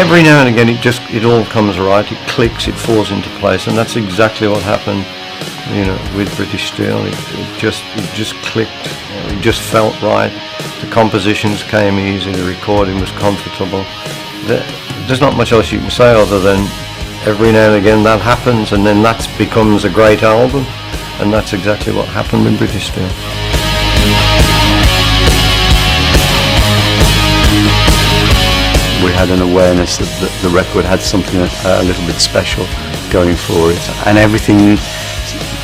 every now and again it all comes right, it clicks, it falls into place, and that's exactly what happened, with British Steel. It just clicked, it just felt right. The compositions came easy, the recording was comfortable. There's not much else you can say other than every now and again that happens, and then that becomes a great album, and that's exactly what happened with British Steel. We had an awareness that the record had something a little bit special going for it, and everything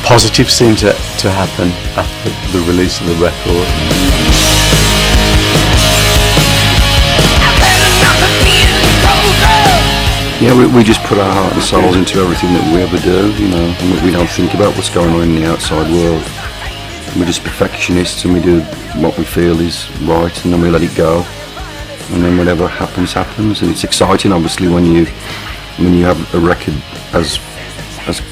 positive seemed to happen after the release of the record. Yeah, we just put our heart and souls into everything that we ever do, and we don't think about what's going on in the outside world. We're just perfectionists, and we do what we feel is right, and then we let it go. And then whatever happens, and it's exciting, obviously, when you have a record as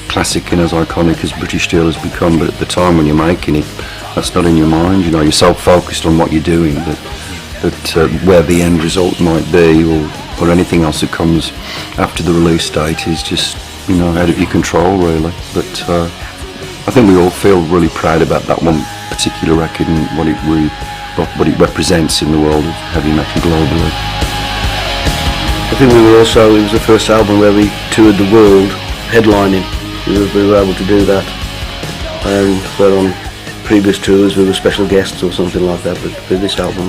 classic and as iconic as British Steel has become. But at the time when you're making it, that's not in your mind. You're so focused on what you're doing that where the end result might be, or anything else that comes after the release date is just out of your control, really. But I think we all feel really proud about that one particular record and what it represents in the world of heavy metal globally. I think it was the first album where we toured the world headlining. We were able to do that, and where on previous tours we were special guests or something like that, but with this album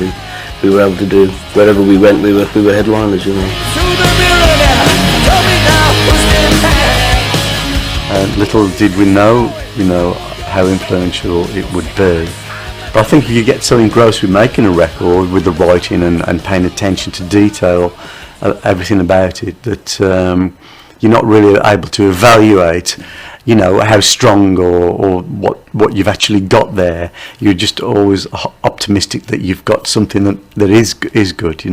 we were able to do, wherever we went we were headliners, Little did we know, how influential it would be. But I think if you get so engrossed with making a record, with the writing and paying attention to detail, everything about it, that you're not really able to evaluate, how strong or what you've actually got there. You're just always optimistic that you've got something that is good,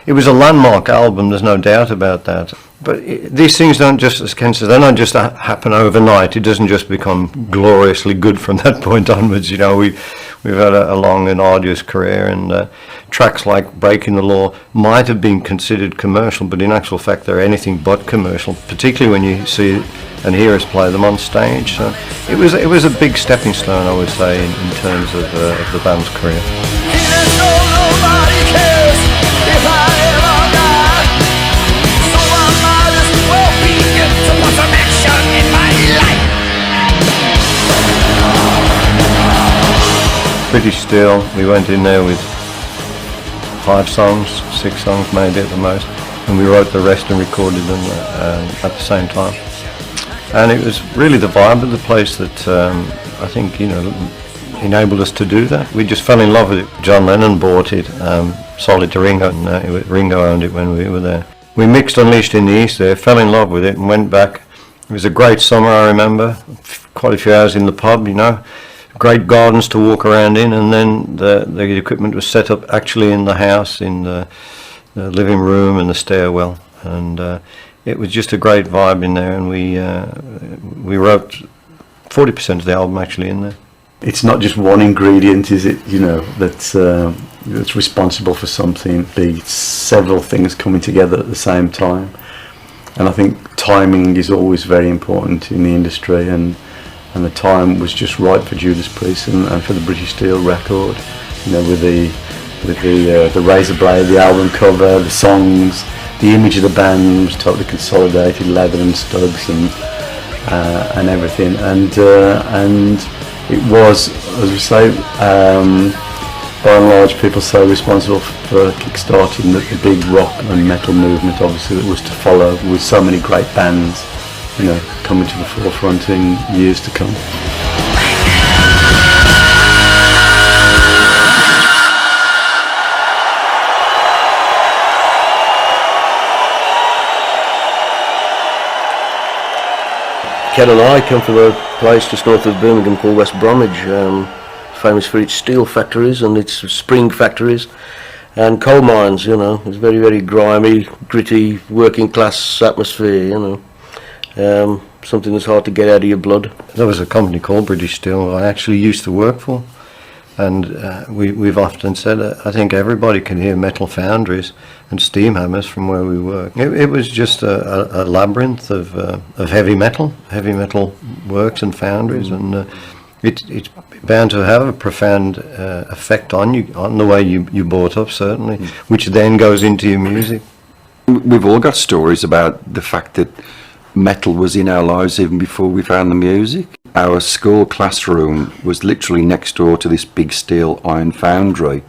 It was a landmark album, there's no doubt about that. But these things don't just, as Ken says, they don't just happen overnight. It doesn't just become gloriously good from that point onwards. We've had a long and arduous career, and tracks like Breaking the Law might have been considered commercial, but in actual fact they're anything but commercial, particularly when you see and hear us play them on stage. So it was a big stepping stone, I would say, in terms of the band's career. British Steel, we went in there with 5 songs, 6 songs maybe at the most, and we wrote the rest and recorded them at the same time. And it was really the vibe of the place that I think enabled us to do that. We just fell in love with it. John Lennon bought it, sold it to Ringo, and Ringo owned it when we were there. We mixed Unleashed in the East there, fell in love with it, and went back. It was a great summer, I remember, quite a few hours in the pub, great gardens to walk around in, and then the equipment was set up actually in the house, in the living room and the stairwell, and it was just a great vibe in there, and we wrote 40% of the album actually in there. It's not just one ingredient, is it, that's responsible for something, be several things coming together at the same time. And I think timing is always very important in the industry, and the time was just right for Judas Priest and for the British Steel record, with the razor blade, the album cover, the songs, the image of the band was totally consolidated, leather and studs and everything, and it was, as we say, by and large, people say responsible for kick-starting the big rock and metal movement, obviously, that was to follow, with so many great bands coming to the forefront in years to come. Ken and I come from a place just north of Birmingham called West Bromwich, famous for its steel factories and its spring factories and coal mines. It's very, very grimy, gritty, working class atmosphere, something that's hard to get out of your blood. There was a company called British Steel I actually used to work for, And we've often said, I think everybody can hear metal foundries and steam hammers from where we work. It was just a labyrinth of heavy metal works and foundries, and it's bound to have a profound effect on you, on the way you brought up, certainly, which then goes into your music. We've all got stories about the fact that metal was in our lives even before we found the music. Our school classroom was literally next door to this big steel iron foundry,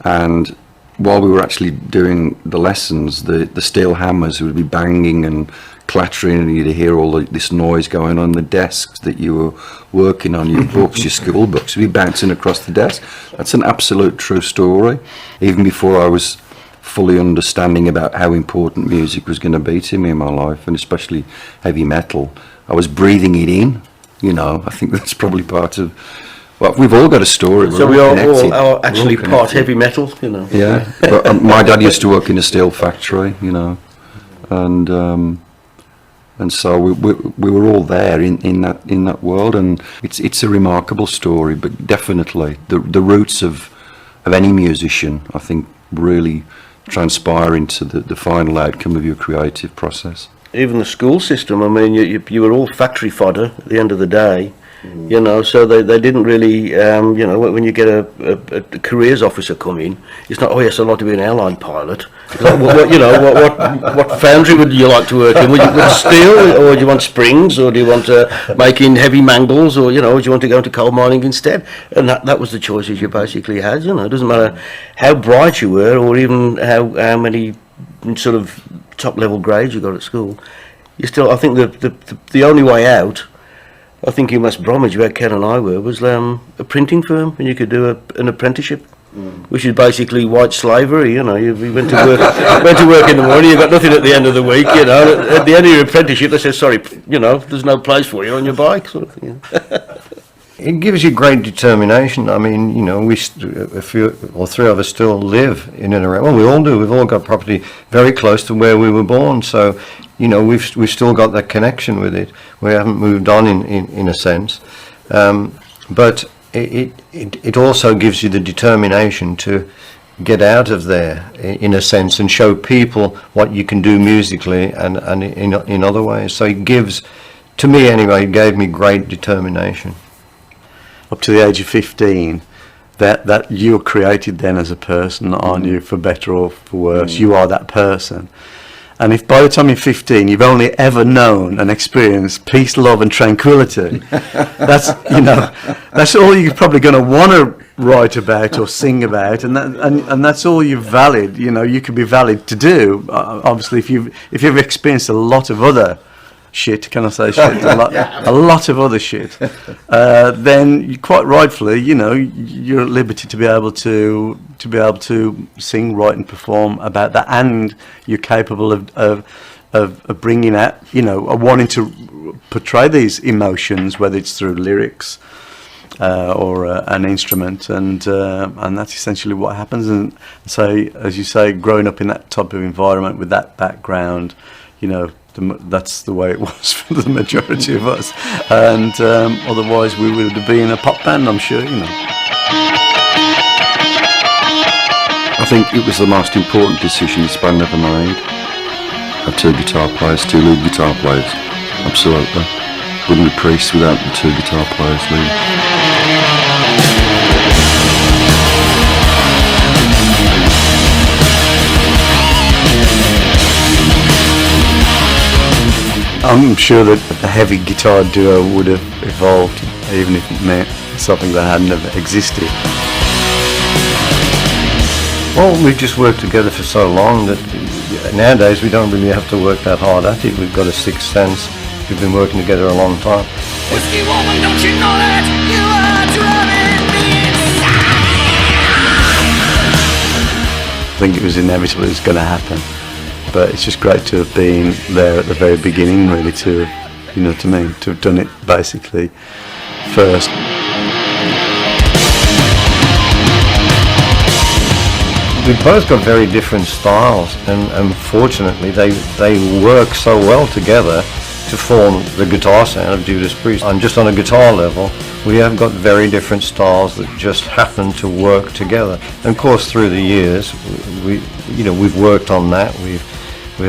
and while we were actually doing the lessons, the steel hammers would be banging and clattering, and you'd hear all this noise going on the desks that you were working on, your books, your school books would be bouncing across the desk. That's an absolute true story. Even before I was fully understanding about how important music was going to be to me in my life, and especially heavy metal, I was breathing it in. You know, I think that's probably part of. Well, we've all got a story. So we are actually part heavy metal, you know. Yeah, but my dad used to work in a steel factory, you know, and so we were all there in that world, and it's a remarkable story. But definitely the roots of any musician, I think, really transpire into the final outcome of your creative process. Even the school system, I mean, you were all factory fodder at the end of the day, you know, so they didn't really, you know, when you get a careers officer come in, it's not, oh yes, I'd like to be an airline pilot. It's like, what foundry would you like to work in? Would you want steel, or do you want springs, or do you want making heavy mangles, or, you know, do you want to go into coal mining instead? And that was the choices you basically had, you know. It doesn't matter how bright you were, or even how many sort of top level grades you got at school. You still, I think the only way out, I think in West Bromwich, where Ken and I were, was a printing firm, and you could do an apprenticeship, which is basically white slavery. You know, you went to work in the morning, you got nothing at the end of the week. You know, at the end of your apprenticeship, they say, sorry, you know, there's no place for you on your bike, sort of thing. You know? It gives you great determination. I mean, you know, a few or three of us still live in and around. Well, we all do. We've all got property very close to where we were born. So, you know, we've still got that connection with it. We haven't moved on in a sense. But it also gives you the determination to get out of there in a sense and show people what you can do musically and in other ways. So it gives, to me anyway, it gave me great determination. Up to the age of 15, that you're created then as a person, aren't you, for better or for worse? You are that person. And if by the time you're 15 you've only ever known and experienced peace, love and tranquility, that's all you're probably going to want to write about or sing about, and that's all you're valid. You know, you could be valid to do. Obviously, if you've experienced a lot of other shit, can I say shit? A lot of other shit. Then you quite rightfully, you know, you're at liberty to be able to sing, write, and perform about that, and you're capable of bringing out, you know, wanting to portray these emotions, whether it's through lyrics or an instrument, and that's essentially what happens. And so, as you say, growing up in that type of environment with that background, you know, that's the way it was for the majority of us, and otherwise we would have been a pop band, I'm sure, you know. I think it was the most important decision this band ever made. Have two guitar players, two lead guitar players. Absolutely. Wouldn't be Priest without the two guitar players lead. I'm sure that a heavy guitar duo would have evolved, even if it meant something that hadn't ever existed. Well, we've just worked together for so long that nowadays we don't really have to work that hard at it. We've got a sixth sense. We've been working together a long time. Whiskey woman, don't you know that you are driving me insane? I think it was inevitable it was going to happen. But it's just great to have been there at the very beginning, really, to have done it basically first. We've both got very different styles, and fortunately they work so well together to form the guitar sound of Judas Priest. And just on a guitar level, We have got very different styles that just happen to work together. And of course, through the years, we've worked on that. We've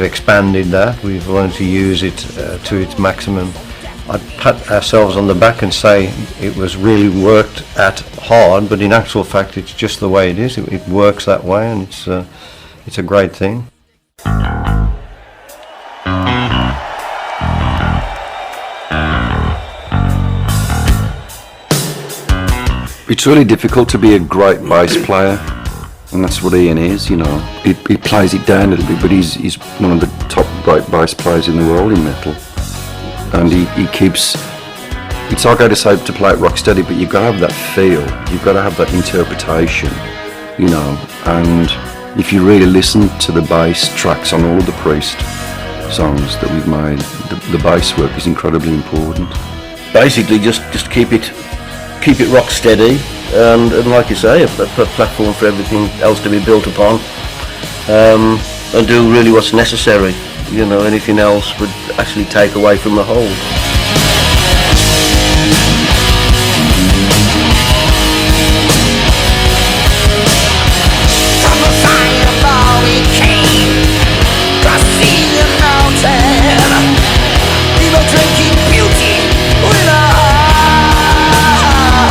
expanded that. We've learned to use it to its maximum. I'd pat ourselves on the back and say it was really worked at hard, but in actual fact, it's just the way it is. It works that way, and it's a great thing. It's really difficult to be a great bass player, and that's what Ian is, you know. He plays it down a little bit, but he's one of the top great bass players in the world in metal. And he keeps, it's okay to say to play it rock steady, but you've got to have that feel, you've got to have that interpretation, you know. And if you really listen to the bass tracks on all of the Priest songs that we've made, the bass work is incredibly important. Basically, just keep it rock steady, and like you say, a platform for everything else to be built upon, and do really what's necessary. You know, anything else would actually take away from the whole. From the fireball we came, crossing the mountain. We were drinking beauty with our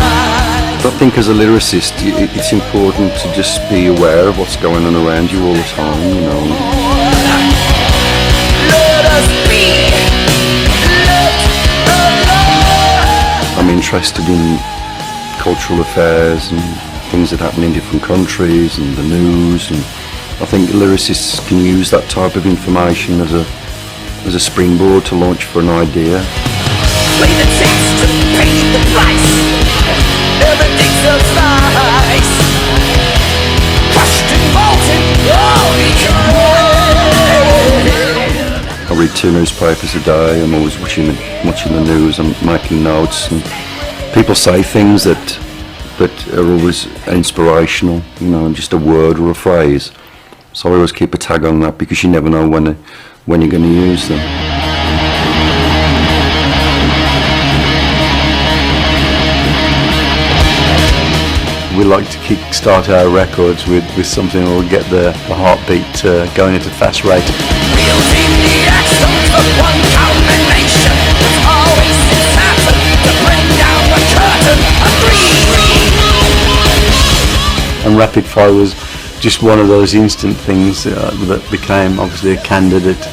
eyes. I think as a lyricist, it's important to just be aware of what's going on around you all the time, you know. I'm interested in cultural affairs and things that happen in different countries and the news, and I think lyricists can use that type of information as a springboard to launch for an idea. Play the text and pay the price. Everything survives. Crushed and bolted, all we can. I read 2 newspapers a day. I'm always watching the news. I'm making notes, and people say things that are always inspirational, you know, just a word or a phrase. So I always keep a tag on that, because you never know when you're going to use them. We like to kick-start our records with something that will get the heartbeat going at a fast rate. Wielding the axles of one combination, it's always certain to bring down the curtain and breathe. And Rapid Fire was just one of those instant things that became obviously a candidate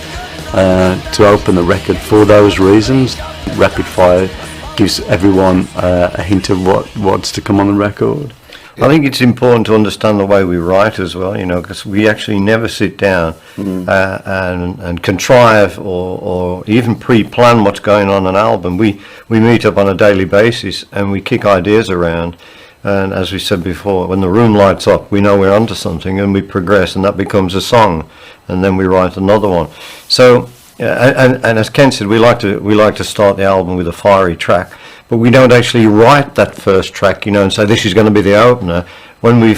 to open the record for those reasons. Rapid Fire gives everyone a hint of what's to come on the record. I think it's important to understand the way we write as well, you know, because we actually never sit down and contrive or even pre-plan what's going on an album. We meet up on a daily basis and we kick ideas around. And as we said before, when the room lights up, we know we're onto something, and we progress, and that becomes a song, and then we write another one. So, and as Ken said, we like to start the album with a fiery track. But we don't actually write that first track, you know, and say this is going to be the opener. When we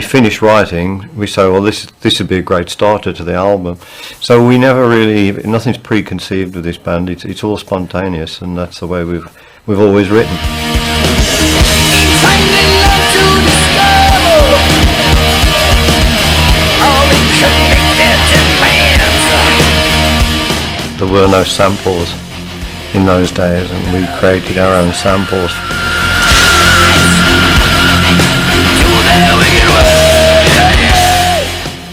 finish writing, we say, well, this would be a great starter to the album. So we never really, nothing's preconceived with this band. It's all spontaneous, and that's the way we've always written. Finding love to discover all the connected demands. There were no samples in those days, and we created our own samples.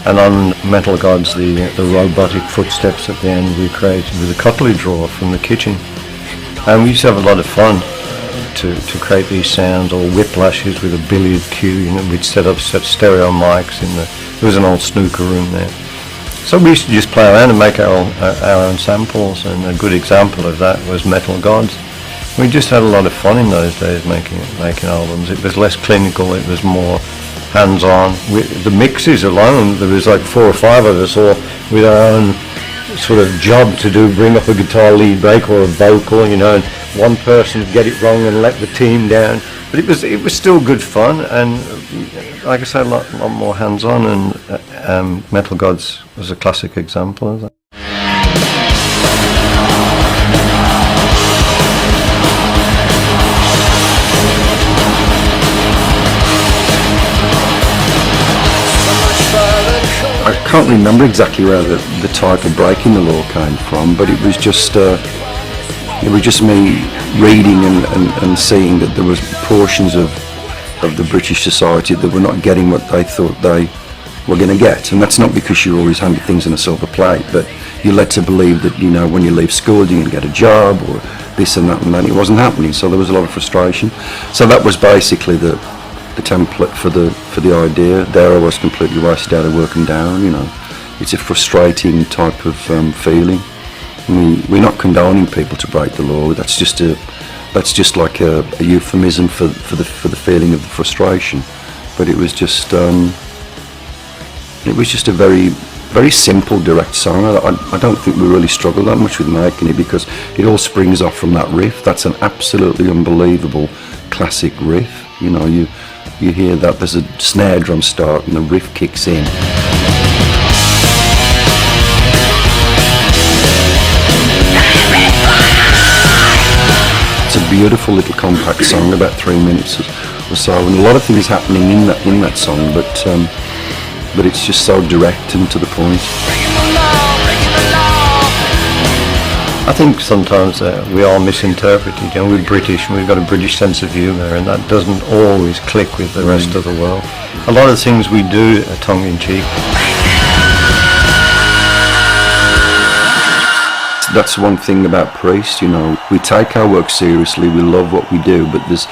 And on Metal Gods, the robotic footsteps at the end we created with a cutlery drawer from the kitchen. And we used to have a lot of fun to create these sounds, or whiplashes with a billiard cue. You know, we'd set stereo mics there was an old snooker room there. So we used to just play around and make our own samples, and a good example of that was Metal Gods. We just had a lot of fun in those days making albums. It was less clinical, it was more hands-on. The mixes alone, there was like 4 or 5 of us all with our own sort of job to do, bring up a guitar lead break or a vocal, you know, and one person would get it wrong and let the team down. But it was still good fun, and like I said, a lot more hands-on, and Metal Gods was a classic example of that. don't remember exactly where the title Breaking the Law came from, but it was just me reading and seeing that there was portions of the British society that were not getting what they thought they were going to get. And that's not because you're always handed things on a silver plate, but you're led to believe that, you know, when you leave school you're going to get a job or this and that, and then it wasn't happening. So there was a lot of frustration. So that was basically the template for the idea. There I was completely wasted out of work and down, you know. It's a frustrating type of feeling. We're not condoning people to break the law. That's just like a euphemism for the feeling of the frustration. But it was just a very, very simple, direct song. I don't think we really struggled that much with making it because it all springs off from that riff. That's an absolutely unbelievable classic riff. You know, you hear that there's a snare drum start and the riff kicks in. It's a beautiful little compact song, about 3 minutes or so, and a lot of things happening in that song, but it's just so direct and to the point. I think sometimes we are misinterpreted. You know, we're British and we've got a British sense of humour, and that doesn't always click with the rest of the world. A lot of things we do are tongue-in-cheek. That's one thing about Priest, you know, we take our work seriously, we love what we do, but there's,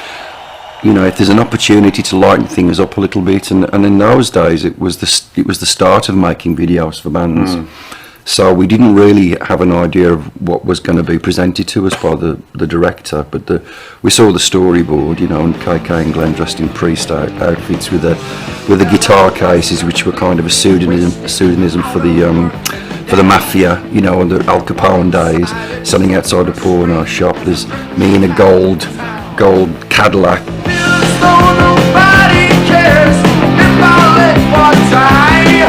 you know, if there's an opportunity to lighten things up a little bit, and in those days it was the start of making videos for bands. So we didn't really have an idea of what was going to be presented to us by the director, but we saw the storyboard, you know, and KK and Glenn dressed in Priest outfits with the guitar cases, which were kind of a pseudonym for the mafia, you know, on the Al Capone days, selling outside a porno shop. There's me in a gold Cadillac. Nobody cares if I let one die.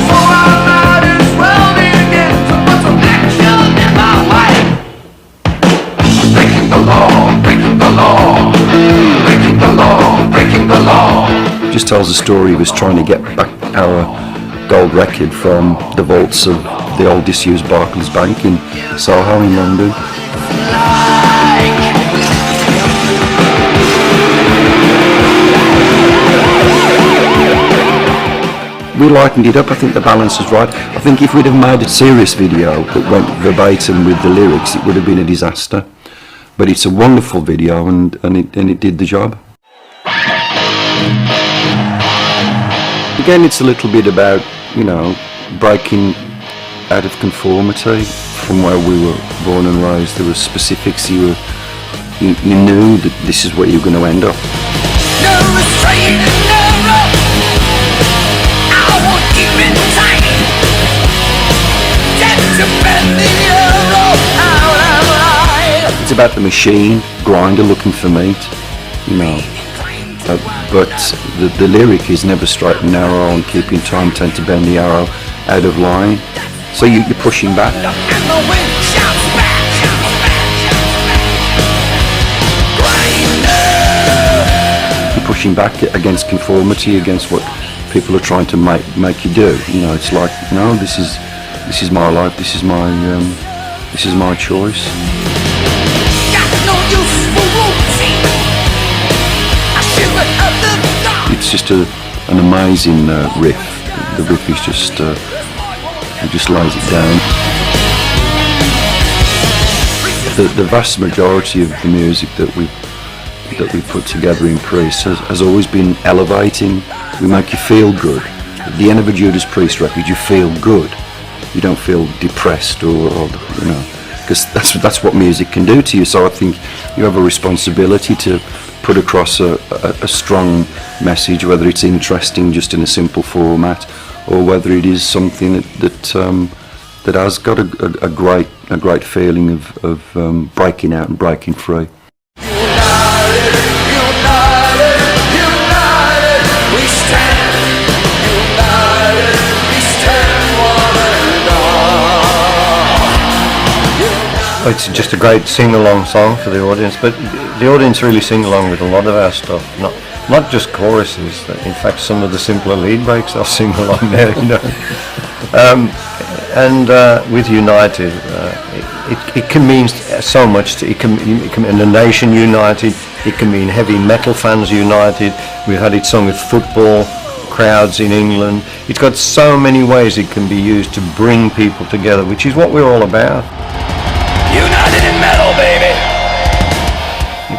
So I might as well begin to put some action in my life. Breaking the law, breaking the law, breaking the law, breaking the law. Just tells the story of us trying to get back our gold record from the vaults of the old disused Barclays Bank in Soho in London. We lightened it up. I think the balance was right. I think if we'd have made a serious video that went verbatim with the lyrics, it would have been a disaster. But it's a wonderful video, and it did the job. Again, it's a little bit about, you know, breaking out of conformity from where we were born and raised. There were specifics you knew that this is where you're going to end up. No restraint, no rope. I won't keep it tight. Get to bend the euro out of life. It's about the machine grinder looking for meat, you know. But the lyric is never straight and narrow, and keeping time tend to bend the arrow out of line. So you're pushing back. And the wind shouts back. Grinder. You're pushing back against conformity, against what people are trying to make you do. You know, it's like, no, this is my life. This is my choice. Got no use for routine. I shiver at the dark. It's just an amazing riff. The riff is just it just lays it down. The vast majority of the music that we put together in Priest has always been elevating. We make you feel good. At the end of a Judas Priest record, you feel good. You don't feel depressed or you know, because that's what music can do to you. So I think you have a responsibility to put across a strong message, whether it's interesting just in a simple format, or whether it is something that has got a great feeling of breaking out and breaking free. United, united, we stand. United, we stand one and all. It's just a great sing-along song for the audience, but the audience really sing along with a lot of our stuff. not just choruses. In fact, some of the simpler lead breaks I'll sing along there, you know. With United, it can mean so much. It can mean a nation united. It can mean heavy metal fans united. We've had it sung with football crowds in England. It's got so many ways it can be used to bring people together, which is what we're all about. United in metal, baby.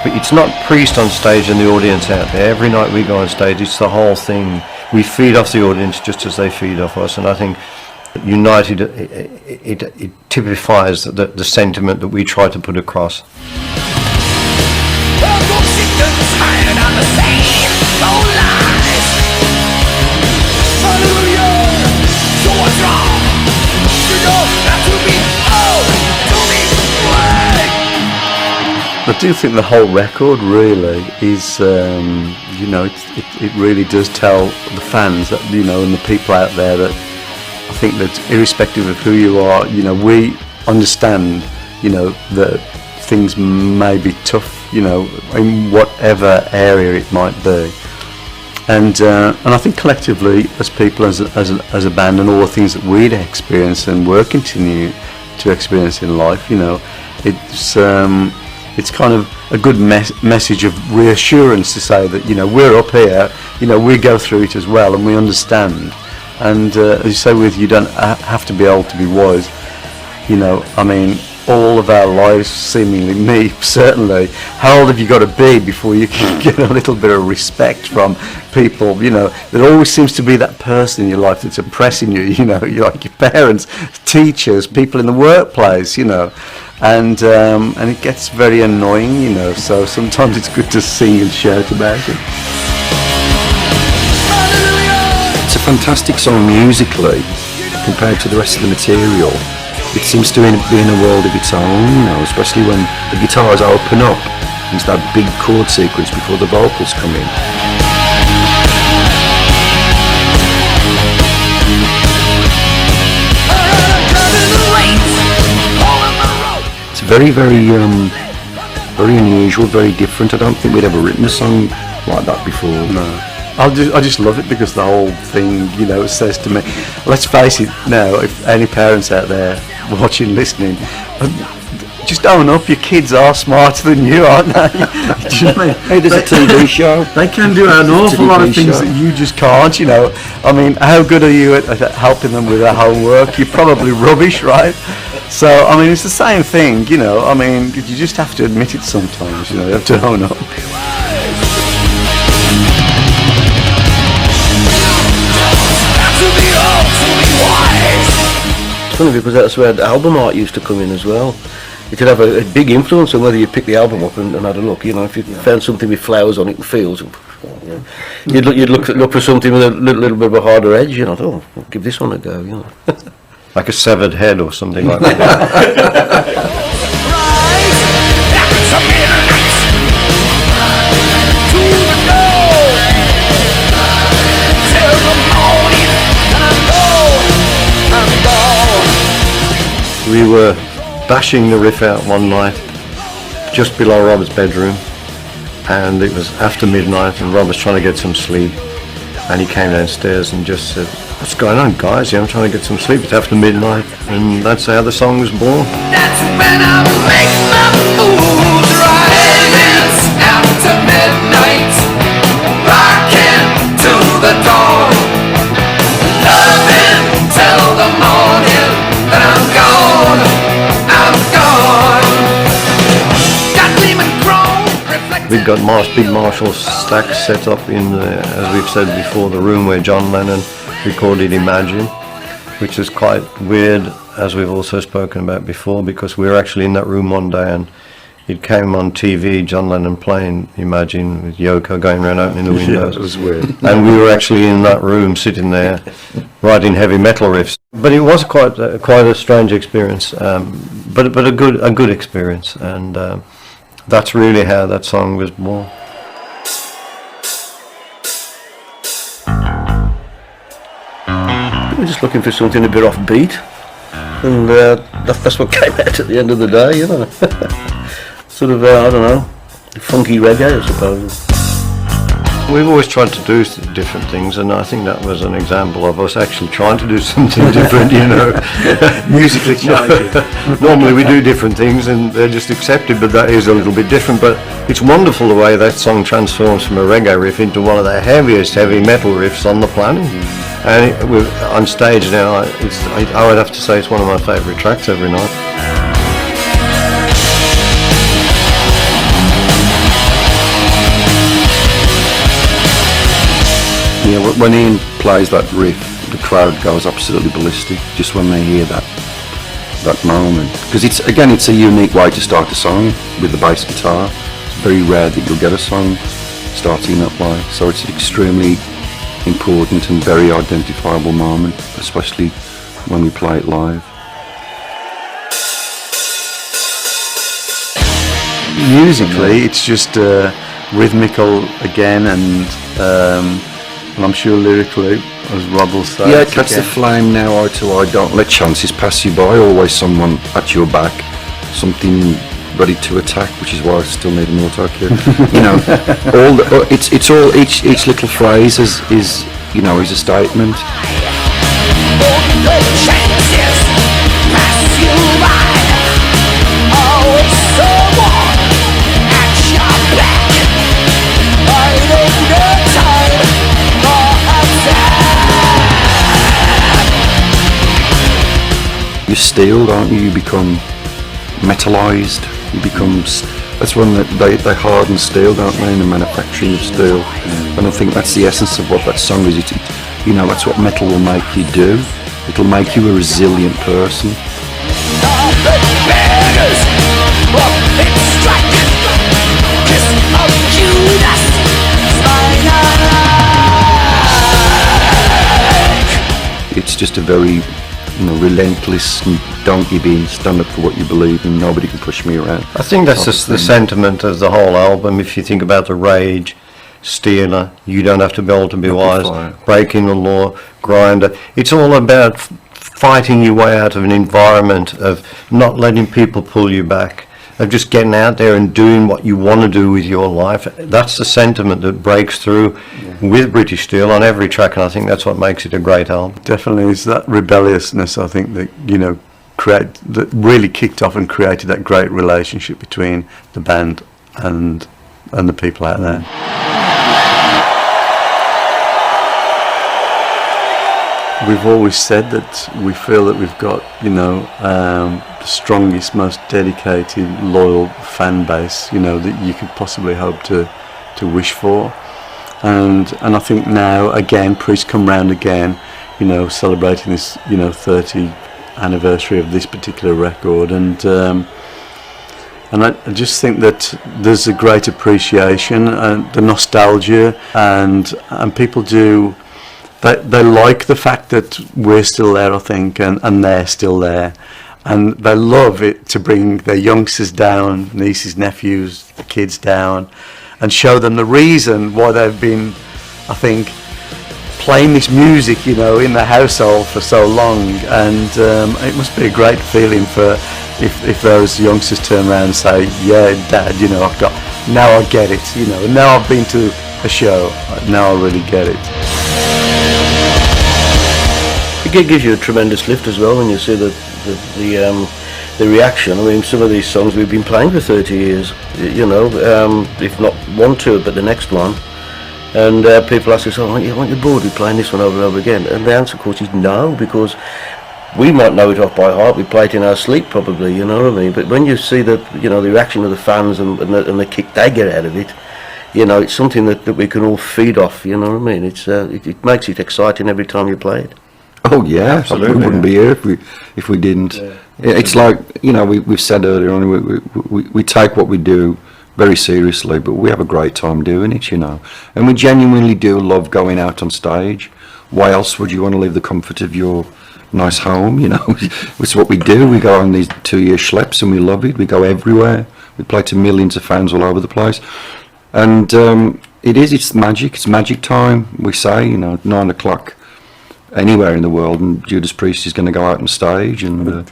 But it's not Priest on stage and the audience out there. Every night we go on stage, it's the whole thing. We feed off the audience just as they feed off us, and I think United, it typifies the sentiment that we try to put across. I do think the whole record really is, you know, it really does tell the fans that, you know, and the people out there that I think that irrespective of who you are, you know, we understand, you know, that things may be tough, you know, in whatever area it might be. And I think collectively, as people, as a band, and all the things that we'd experience and we're continue to experience in life, you know, it's kind of a good message of reassurance to say that, you know, we're up here, you know, we go through it as well, and we understand. And as you say, with you don't have to be old to be wise. You know, I mean, all of our lives, seemingly, me certainly, how old have you got to be before you can get a little bit of respect from people? You know, there always seems to be that person in your life that's oppressing you, you know, you're like your parents, teachers, people in the workplace, you know, and it gets very annoying, you know, so sometimes it's good to sing and shout about it. It's a fantastic song musically compared to the rest of the material. It seems to be in a world of its own, you know, especially when the guitars open up into that big chord sequence before the vocals come in. It's very, very, very unusual, very different. I don't think we'd ever written a song like that before. No. I just love it because the whole thing, you know, says to me, let's face it now, if any parents out there watching, listening, just own up, your kids are smarter than you, aren't they? Do you know what I mean? Hey, there's a TV show. They can do an awful lot of things that you just can't, you know. I mean, how good are you at helping them with their homework? You're probably rubbish, right? So, I mean, it's the same thing, you know. I mean, you just have to admit it sometimes, you know, you have to own up. It's funny because that's where the album art used to come in as well. It could have a big influence on whether you pick the album up and had a look. You know, if you found something with flowers on it and fields, you know, you'd look for something with a little bit of a harder edge. You know, oh, I'll give this one a go. You know, Like a severed head or something like that. We were bashing the riff out one night just below Robert's bedroom, and it was after midnight and Rob was trying to get some sleep, and he came downstairs and just said, "What's going on, guys? Yeah, I'm trying to get some sleep. It's after midnight." And that's how the song was born. That's when I make my moves right. It's after midnight, rocking to the dawn, loving till the morning, then I'm gone, got gleaming chrome, reflecting. We've got big Marshall stacks set up in, as we've said before, the room where John Lennon recorded Imagine, which is quite weird, as we've also spoken about before, because we were actually in that room one day and it came on TV, John Lennon playing Imagine with Yoko going around opening the windows. Yeah, it was weird. And we were actually in that room sitting there writing heavy metal riffs. But it was quite a strange experience, but a good experience, and that's really how that song was born. we're just looking for something a bit offbeat, and that's what came out at the end of the day. You know, sort of I don't know, funky reggae, I suppose. We've always tried to do different things, and I think that was an example of us actually trying to do something different, you know. Musically challenging. Normally we do different things and they're just accepted, but that is a little bit different. But it's wonderful the way that song transforms from a reggae riff into one of the heaviest heavy metal riffs on the planet. And we're on stage now, I would have to say it's one of my favourite tracks every night. Yeah, when Ian plays that riff, the crowd goes absolutely ballistic just when they hear that moment. Because it's a unique way to start a song with the bass guitar. It's very rare that you'll get a song starting that way. So it's extremely important and very identifiable moment, especially when we play it live. Musically, it's just rhythmical again, and I'm sure lyrically, as Rob will say. Yeah, catch the flame now eye to eye, don't let chances pass you by, always someone at your back, something ready to attack, which is why I still need an auto cue. You know, each little phrase is you know, is a statement. You're steeled, aren't you? You become metallized. You become. That's when they harden steel, don't they, in the manufacturing of steel. And I think that's the essence of what that song is. You know, that's what metal will make you do. It'll make you a resilient person. It's just a very, you know, relentless, don't give in, stand up for what you believe in, nobody can push me around. I think that's just the sentiment of the whole album. If you think about the Rage, Stealer, You Don't Have to Be Able to Be Wise, Breaking the Law, Grinder, it's all about fighting your way out of an environment of not letting people pull you back, of just getting out there and doing what you want to do with your life. That's the sentiment that breaks through with British Steel on every track, and I think that's what makes it a great album. Definitely, it's that rebelliousness, I think, that, you know, that really kicked off and created that great relationship between the band and the people out there. We've always said that we feel that we've got, you know, the strongest, most dedicated, loyal fan base, you know, that you could possibly hope to wish for. And I think now, again, Priest come round again, you know, celebrating this, you know, 30th anniversary of this particular record, and I just think that there's a great appreciation and the nostalgia, and people do. They like the fact that we're still there, I think, and they're still there. And they love it to bring their youngsters down, nieces, nephews, the kids down, and show them the reason why they've been, I think, playing this music, you know, in the household for so long. And it must be a great feeling for if those youngsters turn around and say, yeah, Dad, you know, now I get it, you know, now I've been to a show, now I really get it. It gives you a tremendous lift as well when you see the reaction. I mean, some of these songs we've been playing for 30 years, you know, if not one tour, but the next one. And people ask us, aren't you bored with playing this one over and over again? And the answer, of course, is no, because we might know it off by heart. We play it in our sleep, probably, you know what I mean? But when you see the reaction of the fans and the kick they get out of it, you know, it's something that we can all feed off, you know what I mean? It makes it exciting every time you play it. Oh yeah, absolutely. We wouldn't be here if we didn't. Yeah. It's like, you know, we've said earlier on, we take what we do very seriously, but we have a great time doing it, you know. And we genuinely do love going out on stage. Why else would you want to leave the comfort of your nice home, you know? It's what we do. We go on these 2-year schleps and we love it. We go everywhere. We play to millions of fans all over the place. And it's magic. It's magic time, we say, you know, 9 o'clock. anywhere in the world, and Judas Priest is going to go out on stage, and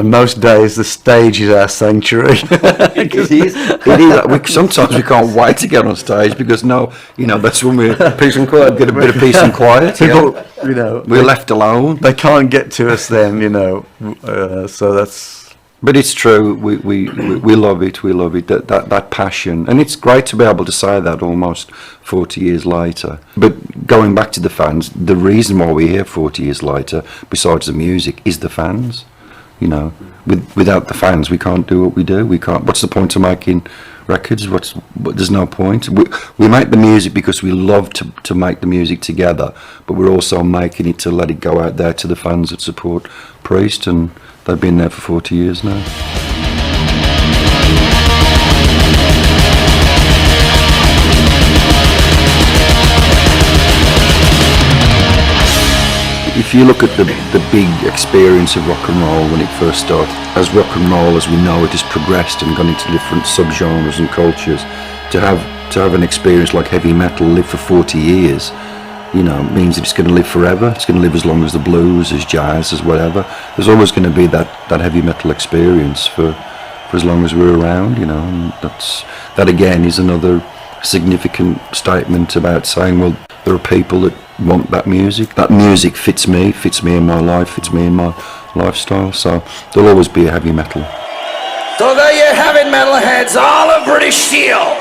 most days the stage is our sanctuary. it is. Sometimes we can't wait to get on stage because that's when we Peace and quiet. get a bit of peace and quiet. People, We're left alone. they can't get to us then, so that's. But it's true. We love it. We love it. That passion, and it's great to be able to say that almost 40 years later. But going back to the fans, the reason why we're here 40 years later, besides the music, is the fans. Without the fans, we can't do what we do. We can't. What's the point of making records? There's no point. We make the music because we love to make the music together, but we're also making it to let it go out there to the fans that support Priest, and they've been there for 40 years now. If you look at the big experience of rock and roll when it first started, as rock and roll as we know it has progressed and gone into different subgenres and cultures, to have an experience like heavy metal live for 40 years, means that it's going to live forever. It's going to live as long as the blues, as jazz, as whatever. There's always going to be that heavy metal experience for as long as we're around, and that again is another significant statement about saying, well, there are people that want that music. That music fits me in my life, fits me in my lifestyle, so there'll always be a heavy metal. So there you have it, metalheads, all of British Steel.